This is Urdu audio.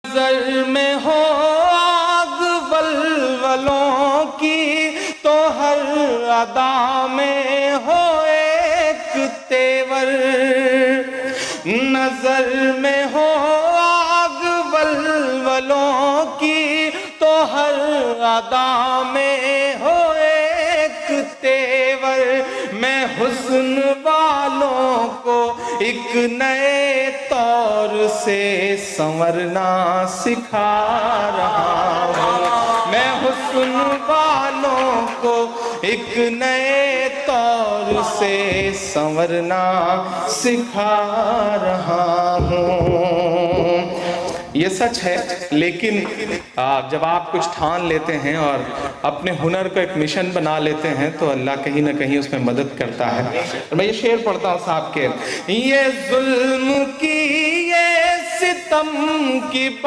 نظر میں ہو آگ ولولوں کی تو ہر ادا میں ہو ایک تیور، نظر میں ہو آگ ولولوں کی تو ہر ادا میں ہو ایک تیور، میں حسن والوں کو ایک نئے طور سے سنورنا سکھا رہا ہوں، میں حسن والوں کو ایک نئے طور سے سنورنا سکھا رہا ہوں۔ یہ سچ ہے، لیکن جب آپ کچھ ٹھان لیتے ہیں اور اپنے ہنر کو ایک مشن بنا لیتے ہیں تو اللہ کہیں نہ کہیں اس میں مدد کرتا ہے۔ اور میں یہ شعر پڑھتا ہوں صاحب کے، یہ ظلم کی یہ ستم کی بات